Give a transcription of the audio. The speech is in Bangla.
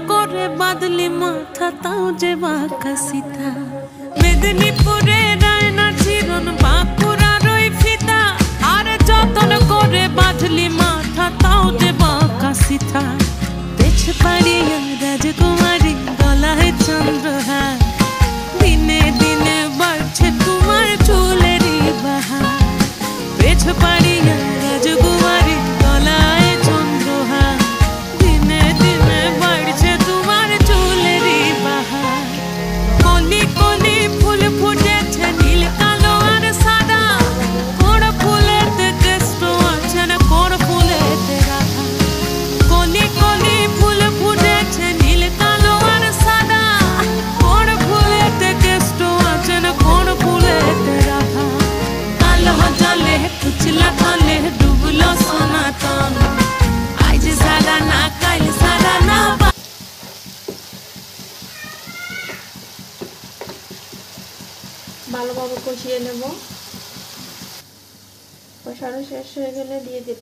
করে বাদলি মাথা তাও যে বাঁকা সীতা মেদিনীপুরে রায়না চিরন বাঁকুড়ার ওই ফিতা আরে যতন করে বাঁধলি মাথা তাও যে বাঁকা সীতা পেছ পাড়িয়া রাজকুমারী গলায় চন্দ্রহার দিনে দিনে বাড়ছে তোমার চুলেরই বাহার পেছ পাড়িয়া রাজকুমারী গলায় চন্দ্রহার দিনে দিনে বাড়ছে তোমার চুলেরই বাহার কলি কলি ফুল ফুটেছে নীল কালো আর সাদা কোন ফুলেতে কেষ্ট আছে না কোন ফুলেতে রাধা কলি কলি ফুল ফুটেছে নীল কালো আর সাদা কোন ফুলেতে কেষ্ট আছে না কোন ফুলেতে রাধা কালো জলে কুচলা তলে ডুবলো সনাতন আজ সারা না কাল সারা না ভালোভাবে কষিয়ে নেব। কষানো শেষ হয়ে গেলে দিয়ে দিই